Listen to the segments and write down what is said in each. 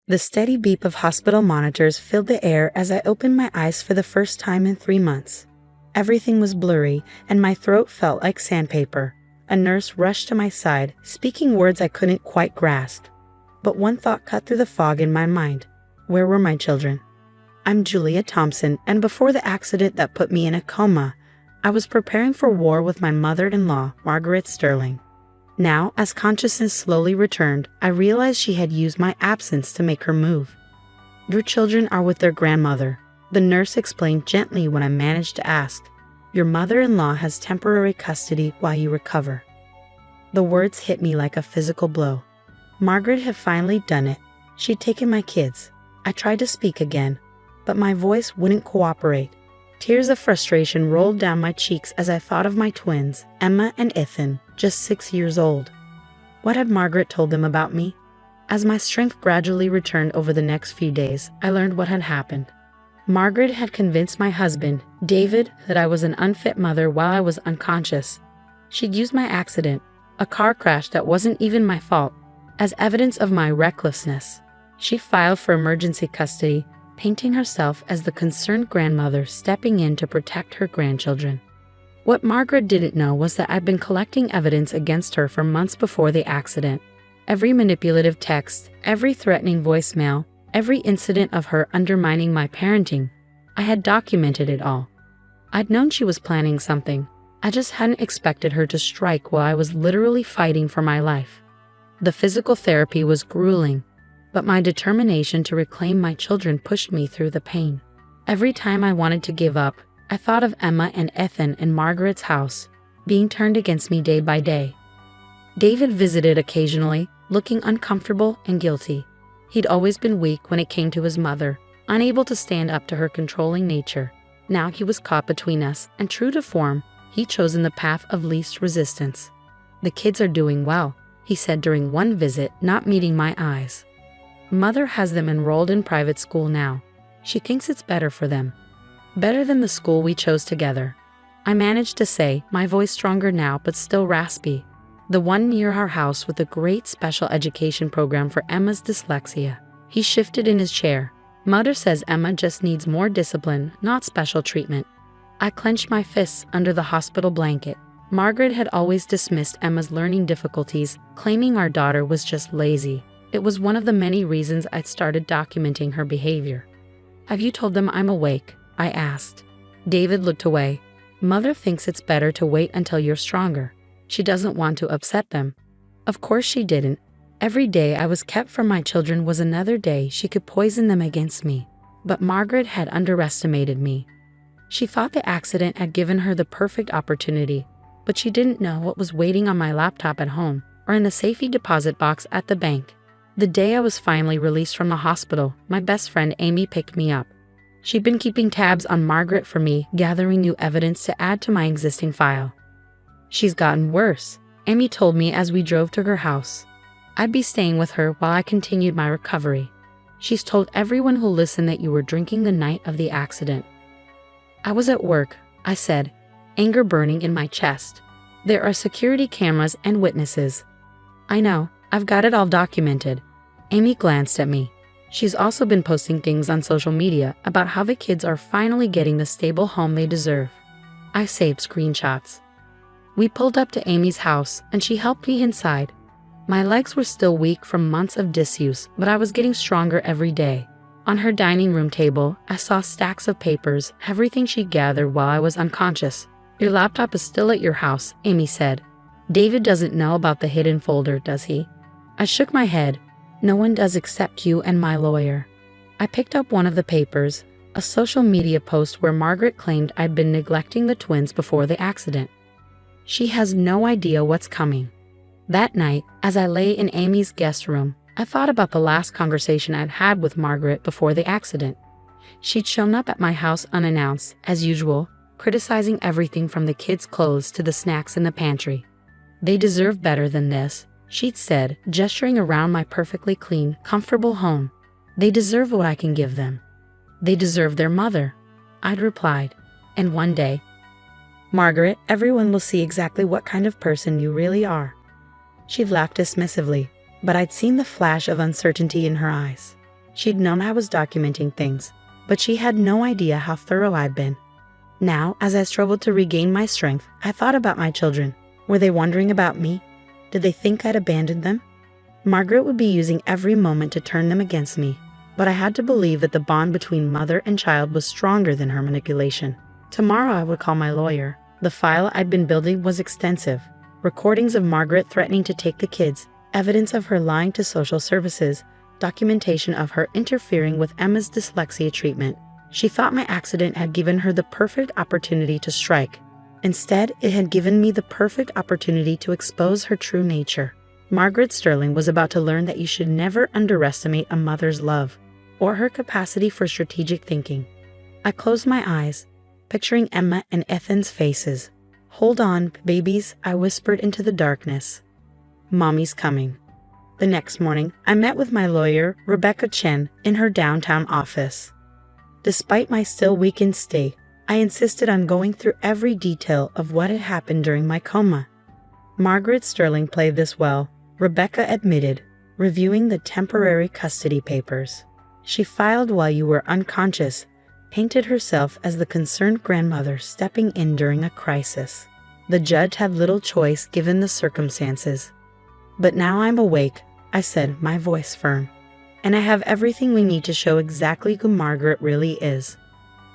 The steady beep of hospital monitors filled the air as I opened my eyes for the first time in 3 months. Everything was blurry, and my throat felt like sandpaper. A nurse rushed to my side, speaking words I couldn't quite grasp. But one thought cut through the fog in my mind. Where were my children? I'm Julia Thompson, and before the accident that put me in a coma, I was preparing for war with my mother-in-law, Margaret Sterling. Now, as consciousness slowly returned, I realized she had used my absence to make her move. Your children are with their grandmother, the nurse explained gently when I managed to ask. Your mother-in-law has temporary custody while you recover. The words hit me like a physical blow. Margaret had finally done it. She'd taken my kids. I tried to speak again, but my voice wouldn't cooperate. Tears of frustration rolled down my cheeks as I thought of my twins, Emma and Ethan, just 6 years old. What had Margaret told them about me? As my strength gradually returned over the next few days, I learned what had happened. Margaret had convinced my husband, David, that I was an unfit mother while I was unconscious. She'd used my accident, a car crash that wasn't even my fault, as evidence of my recklessness. She filed for emergency custody, painting herself as the concerned grandmother stepping in to protect her grandchildren. What Margaret didn't know was that I'd been collecting evidence against her for months before the accident. Every manipulative text, every threatening voicemail, every incident of her undermining my parenting. I had documented it all. I'd known she was planning something. I just hadn't expected her to strike while I was literally fighting for my life. The physical therapy was grueling, but my determination to reclaim my children pushed me through the pain. Every time I wanted to give up, I thought of Emma and Ethan in Margaret's house, being turned against me day by day. David visited occasionally, looking uncomfortable and guilty. He'd always been weak when it came to his mother, unable to stand up to her controlling nature. Now he was caught between us, and true to form, he'd chosen the path of least resistance. The kids are doing well, he said during one visit, not meeting my eyes. Mother has them enrolled in private school now. She thinks it's better for them. Better than the school we chose together. I managed to say, my voice stronger now but still raspy. The one near our house with a great special education program for Emma's dyslexia. He shifted in his chair. Mother says Emma just needs more discipline, not special treatment. I clenched my fists under the hospital blanket. Margaret had always dismissed Emma's learning difficulties, claiming our daughter was just lazy. It was one of the many reasons I'd started documenting her behavior. Have you told them I'm awake? I asked. David looked away. Mother thinks it's better to wait until you're stronger. She doesn't want to upset them. Of course she didn't. Every day I was kept from my children was another day she could poison them against me. But Margaret had underestimated me. She thought the accident had given her the perfect opportunity, but she didn't know what was waiting on my laptop at home or in the safety deposit box at the bank. The day I was finally released from the hospital, my best friend Amy picked me up. She'd been keeping tabs on Margaret for me, gathering new evidence to add to my existing file. She's gotten worse, Amy told me as we drove to her house. I'd be staying with her while I continued my recovery. She's told everyone who'll listen that you were drinking the night of the accident. I was at work, I said, anger burning in my chest. There are security cameras and witnesses. I know, I've got it all documented. Amy glanced at me. She's also been posting things on social media about how the kids are finally getting the stable home they deserve. I saved screenshots. We pulled up to Amy's house, and she helped me inside. My legs were still weak from months of disuse, but I was getting stronger every day. On her dining room table, I saw stacks of papers, everything she'd gathered while I was unconscious. Your laptop is still at your house, Amy said. David doesn't know about the hidden folder, does he? I shook my head. No one does except you and my lawyer. I picked up one of the papers, a social media post where Margaret claimed I'd been neglecting the twins before the accident. She has no idea what's coming. That night, as I lay in Amy's guest room, I thought about the last conversation I'd had with Margaret before the accident. She'd shown up at my house unannounced, as usual, criticizing everything from the kids' clothes to the snacks in the pantry. They deserve better than this, she'd said, gesturing around my perfectly clean, comfortable home. They deserve what I can give them. They deserve their mother, I'd replied. And one day, Margaret, everyone will see exactly what kind of person you really are. She'd laughed dismissively, but I'd seen the flash of uncertainty in her eyes. She'd known I was documenting things, but she had no idea how thorough I'd been. Now, as I struggled to regain my strength, I thought about my children. Were they wondering about me? Did they think I'd abandoned them? Margaret would be using every moment to turn them against me, but I had to believe that the bond between mother and child was stronger than her manipulation. Tomorrow I would call my lawyer. The file I'd been building was extensive. Recordings of Margaret threatening to take the kids, evidence of her lying to social services, documentation of her interfering with Emma's dyslexia treatment. She thought my accident had given her the perfect opportunity to strike. Instead, it had given me the perfect opportunity to expose her true nature. Margaret Sterling was about to learn that you should never underestimate a mother's love or her capacity for strategic thinking. I closed my eyes, picturing Emma and Ethan's faces. "Hold on, babies," I whispered into the darkness. "Mommy's coming." The next morning, I met with my lawyer, Rebecca Chen, in her downtown office. Despite my still weakened state, I insisted on going through every detail of what had happened during my coma. Margaret Sterling played this well, Rebecca admitted, reviewing the temporary custody papers. She filed while you were unconscious, painted herself as the concerned grandmother stepping in during a crisis. The judge had little choice given the circumstances. "But now I'm awake," I said, my voice firm. "And I have everything we need to show exactly who Margaret really is."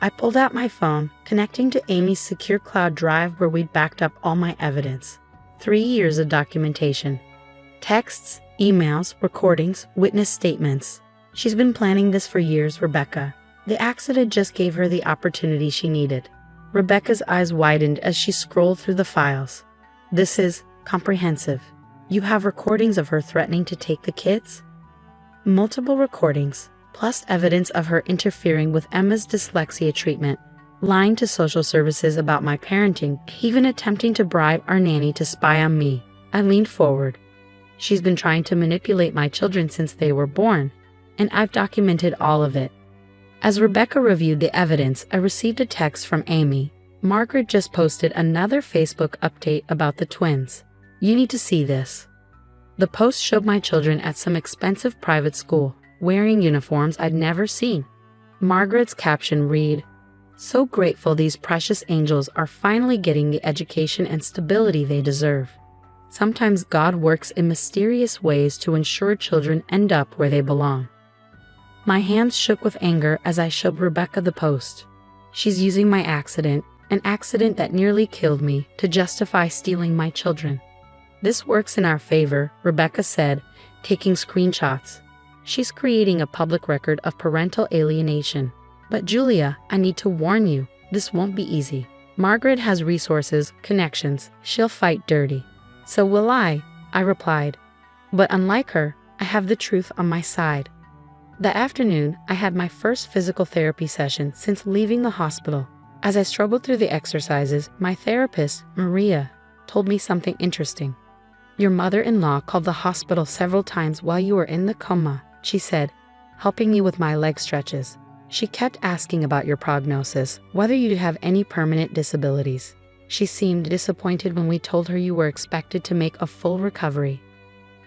I pulled out my phone, connecting to Amy's secure cloud drive where we'd backed up all my evidence. 3 years of documentation. Texts, emails, recordings, witness statements. She's been planning this for years, Rebecca. The accident just gave her the opportunity she needed. Rebecca's eyes widened as she scrolled through the files. "This is comprehensive. You have recordings of her threatening to take the kids?" "Multiple recordings, plus evidence of her interfering with Emma's dyslexia treatment, lying to social services about my parenting, even attempting to bribe our nanny to spy on me." I leaned forward. "She's been trying to manipulate my children since they were born, and I've documented all of it." As Rebecca reviewed the evidence, I received a text from Amy. "Margaret just posted another Facebook update about the twins. You need to see this." The post showed my children at some expensive private school, wearing uniforms I'd never seen. Margaret's caption read, "So grateful these precious angels are finally getting the education and stability they deserve. Sometimes God works in mysterious ways to ensure children end up where they belong." My hands shook with anger as I showed Rebecca the post. She's using my accident, an accident that nearly killed me, to justify stealing my children. "This works in our favor," Rebecca said, taking screenshots. "She's creating a public record of parental alienation. But Julia, I need to warn you, this won't be easy. Margaret has resources, connections, she'll fight dirty." "So will I," I replied. "But unlike her, I have the truth on my side." That afternoon, I had my first physical therapy session since leaving the hospital. As I struggled through the exercises, my therapist, Maria, told me something interesting. "Your mother-in-law called the hospital several times while you were in the coma," she said, helping me with my leg stretches. "She kept asking about your prognosis, whether you have any permanent disabilities. She seemed disappointed when we told her you were expected to make a full recovery."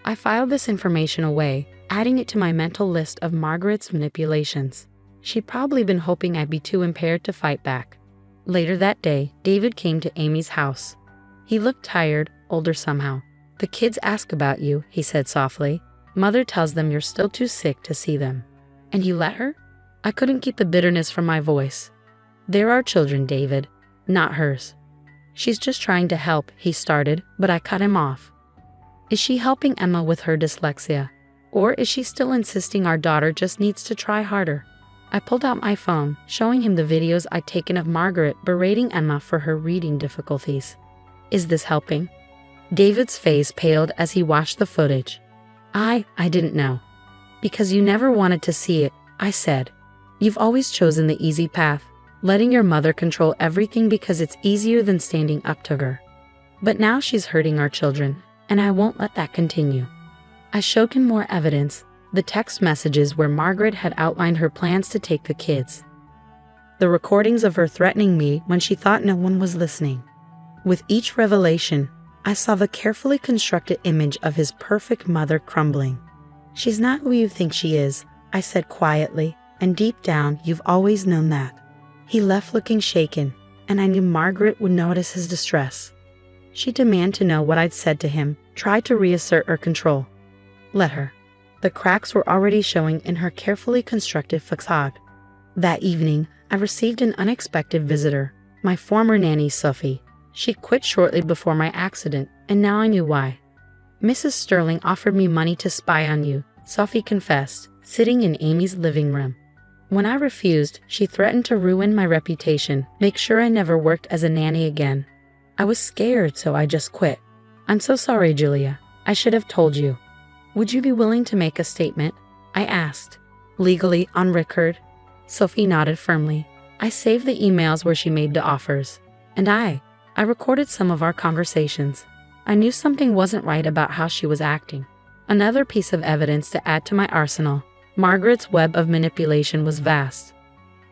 I filed this information away, adding it to my mental list of Margaret's manipulations. She'd probably been hoping I'd be too impaired to fight back. Later that day, David came to Amy's house. He looked tired, older somehow. "The kids ask about you," he said softly. "Mother tells them you're still too sick to see them." "And you let her?" I couldn't keep the bitterness from my voice. "They're our children, David, not hers." "She's just trying to help," he started, but I cut him off. "Is she helping Emma with her dyslexia? Or is she still insisting our daughter just needs to try harder?" I pulled out my phone, showing him the videos I'd taken of Margaret berating Emma for her reading difficulties. "Is this helping?" David's face paled as he watched the footage. I didn't know. "Because you never wanted to see it," I said. "You've always chosen the easy path, letting your mother control everything because it's easier than standing up to her. But now she's hurting our children, and I won't let that continue." I showed him more evidence, the text messages where Margaret had outlined her plans to take the kids. The recordings of her threatening me when she thought no one was listening. With each revelation, I saw the carefully constructed image of his perfect mother crumbling. "She's not who you think she is," I said quietly, and deep down you've always known that. He left looking shaken, and I knew Margaret would notice his distress. She demanded to know what I'd said to him, tried to reassert her control. Let her. The cracks were already showing in her carefully constructed facade. That evening, I received an unexpected visitor, my former nanny Sophie. She'd quit shortly before my accident, and now I knew why. Mrs. Sterling offered me money to spy on you, Sophie confessed, sitting in Amy's living room. When I refused, she threatened to ruin my reputation, make sure I never worked as a nanny again. I was scared, so I just quit. I'm so sorry, Julia. I should have told you. Would you be willing to make a statement? I asked. Legally, on record? Sophie nodded firmly. I saved the emails where she made the offers. And I recorded some of our conversations. I knew something wasn't right about how she was acting. Another piece of evidence to add to my arsenal. Margaret's web of manipulation was vast.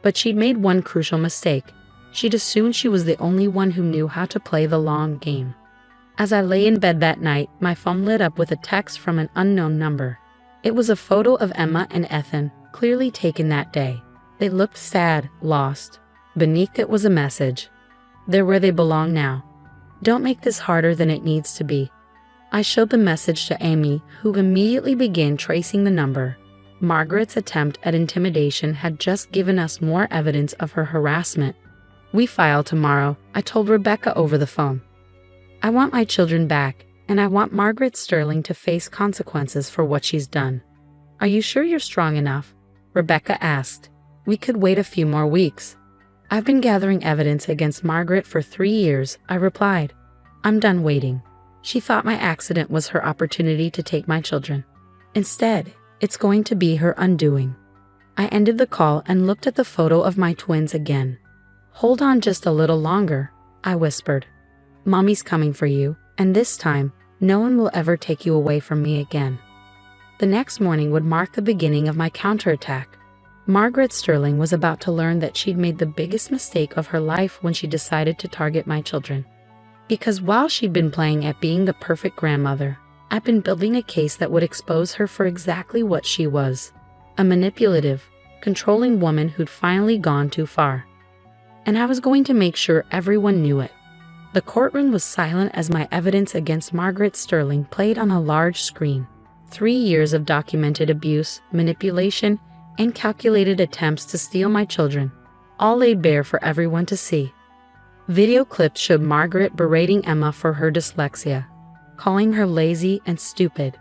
But she'd made one crucial mistake. She'd assumed she was the only one who knew how to play the long game. As I lay in bed that night, my phone lit up with a text from an unknown number. It was a photo of Emma and Ethan, clearly taken that day. They looked sad, lost. Beneath it was a message. They're where they belong now. Don't make this harder than it needs to be. I showed the message to Amy, who immediately began tracing the number. Margaret's attempt at intimidation had just given us more evidence of her harassment. We file tomorrow, I told Rebecca over the phone. I want my children back, and I want Margaret Sterling to face consequences for what she's done. Are you sure you're strong enough? Rebecca asked. We could wait a few more weeks. I've been gathering evidence against Margaret for 3 years, I replied. I'm done waiting. She thought my accident was her opportunity to take my children. Instead, it's going to be her undoing. I ended the call and looked at the photo of my twins again. Hold on just a little longer, I whispered. Mommy's coming for you, and this time, no one will ever take you away from me again. The next morning would mark the beginning of my counterattack. Margaret Sterling was about to learn that she'd made the biggest mistake of her life when she decided to target my children. Because while she'd been playing at being the perfect grandmother, I'd been building a case that would expose her for exactly what she was. A manipulative, controlling woman who'd finally gone too far. And I was going to make sure everyone knew it. The courtroom was silent as my evidence against Margaret Sterling played on a large screen. 3 years of documented abuse, manipulation, and calculated attempts to steal my children, all laid bare for everyone to see. Video clips showed Margaret berating Emma for her dyslexia, calling her lazy and stupid.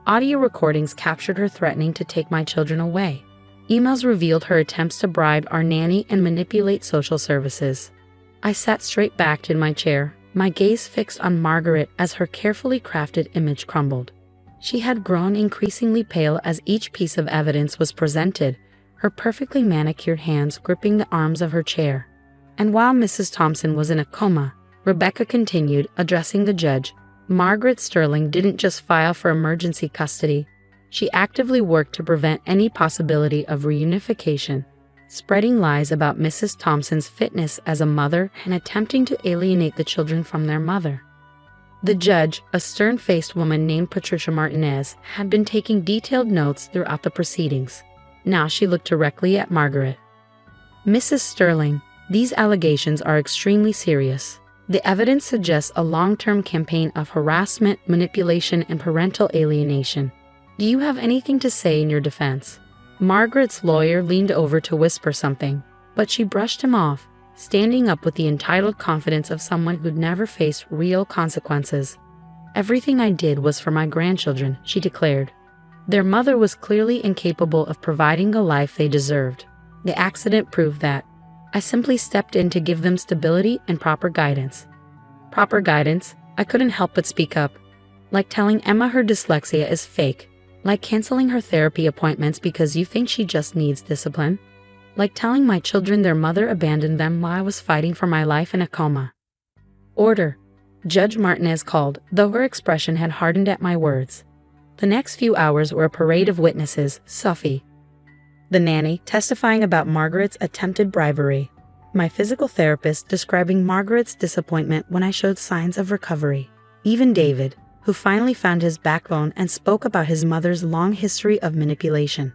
Audio recordings captured her threatening to take my children away. Emails revealed her attempts to bribe our nanny and manipulate social services. I sat straight back in my chair, my gaze fixed on Margaret as her carefully crafted image crumbled. She had grown increasingly pale as each piece of evidence was presented, her perfectly manicured hands gripping the arms of her chair. And while Mrs. Thompson was in a coma, Rebecca continued, addressing the judge. Margaret Sterling didn't just file for emergency custody. She actively worked to prevent any possibility of reunification, spreading lies about Mrs. Thompson's fitness as a mother and attempting to alienate the children from their mother. The judge, a stern-faced woman named Patricia Martinez, had been taking detailed notes throughout the proceedings. Now she looked directly at Margaret. Mrs. Sterling, these allegations are extremely serious. The evidence suggests a long-term campaign of harassment, manipulation, and parental alienation. Do you have anything to say in your defense? Margaret's lawyer leaned over to whisper something, but she brushed him off, standing up with the entitled confidence of someone who'd never faced real consequences. Everything I did was for my grandchildren, she declared. Their mother was clearly incapable of providing the life they deserved. The accident proved that. I simply stepped in to give them stability and proper guidance. Proper guidance? I couldn't help but speak up. Like telling Emma her dyslexia is fake. Like canceling her therapy appointments because you think she just needs discipline. Like telling my children their mother abandoned them while I was fighting for my life in a coma. Order, Judge Martinez called, though her expression had hardened at my words. The next few hours were a parade of witnesses. Sophie, the nanny, testifying about Margaret's attempted bribery. My physical therapist describing Margaret's disappointment when I showed signs of recovery. Even David, who finally found his backbone and spoke about his mother's long history of manipulation.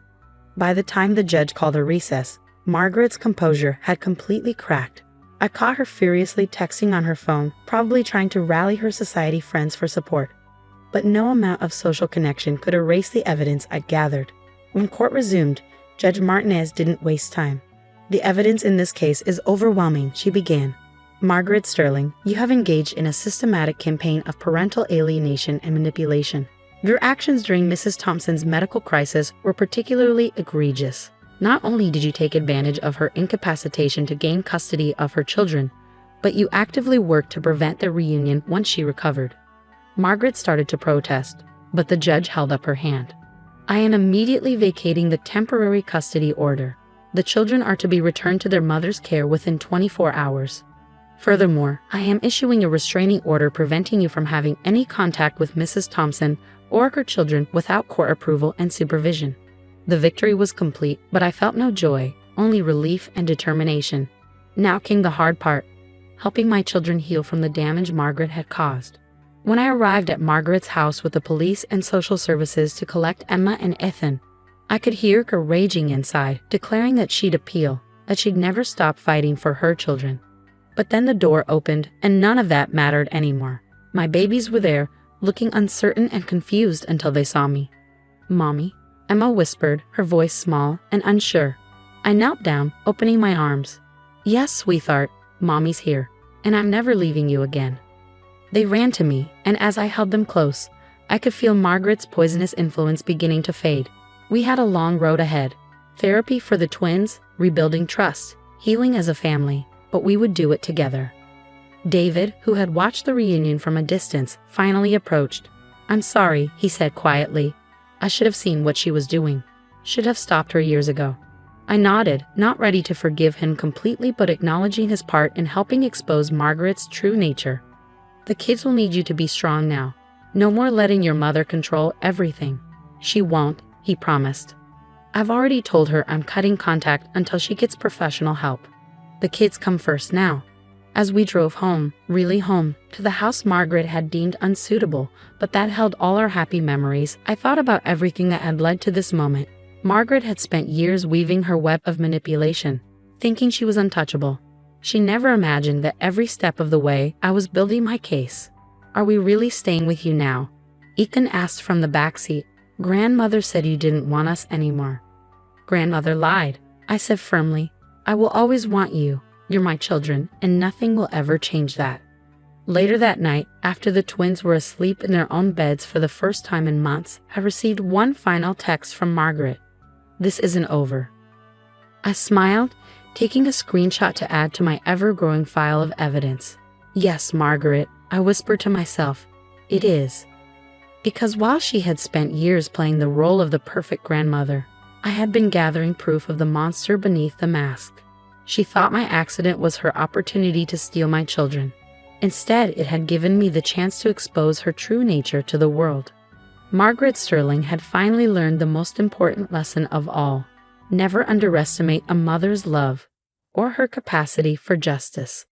By the time the judge called a recess, Margaret's composure had completely cracked. I caught her furiously texting on her phone, probably trying to rally her society friends for support. But no amount of social connection could erase the evidence I'd gathered. When court resumed, Judge Martinez didn't waste time. "The evidence in this case is overwhelming," she began. "Margaret Sterling, you have engaged in a systematic campaign of parental alienation and manipulation. Your actions during Mrs. Thompson's medical crisis were particularly egregious. Not only did you take advantage of her incapacitation to gain custody of her children, but you actively worked to prevent their reunion once she recovered." Margaret started to protest, but the judge held up her hand. "I am immediately vacating the temporary custody order. The children are to be returned to their mother's care within 24 hours. Furthermore, I am issuing a restraining order preventing you from having any contact with Mrs. Thompson or her children without court approval and supervision." The victory was complete, but I felt no joy, only relief and determination. Now came the hard part, helping my children heal from the damage Margaret had caused. When I arrived at Margaret's house with the police and social services to collect Emma and Ethan, I could hear her raging inside, declaring that she'd appeal, that she'd never stop fighting for her children. But then the door opened, and none of that mattered anymore. My babies were there, looking uncertain and confused until they saw me. "Mommy?" Emma whispered, her voice small and unsure. I knelt down, opening my arms. "Yes, sweetheart, Mommy's here, and I'm never leaving you again." They ran to me, and as I held them close, I could feel Margaret's poisonous influence beginning to fade. We had a long road ahead. Therapy for the twins, rebuilding trust, healing as a family, but we would do it together. David, who had watched the reunion from a distance, finally approached. "I'm sorry," he said quietly. "I should have seen what she was doing. Should have stopped her years ago." I nodded, not ready to forgive him completely but acknowledging his part in helping expose Margaret's true nature. "The kids will need you to be strong now. No more letting your mother control everything." "She won't," he promised. "I've already told her I'm cutting contact until she gets professional help. The kids come first now." As we drove home, really home, to the house Margaret had deemed unsuitable, but that held all our happy memories, I thought about everything that had led to this moment. Margaret had spent years weaving her web of manipulation, thinking she was untouchable. She never imagined that every step of the way I was building my case. "Are we really staying with you now?" Ethan asked from the backseat. "Grandmother said you didn't want us anymore." "Grandmother lied," I said firmly. "I will always want you. You're my children, and nothing will ever change that." Later that night, after the twins were asleep in their own beds for the first time in months, I received one final text from Margaret. "This isn't over." I smiled, taking a screenshot to add to my ever-growing file of evidence. "Yes, Margaret," I whispered to myself, "it is." Because while she had spent years playing the role of the perfect grandmother, I had been gathering proof of the monster beneath the mask. She thought my accident was her opportunity to steal my children. Instead, it had given me the chance to expose her true nature to the world. Margaret Sterling had finally learned the most important lesson of all. Never underestimate a mother's love or her capacity for justice.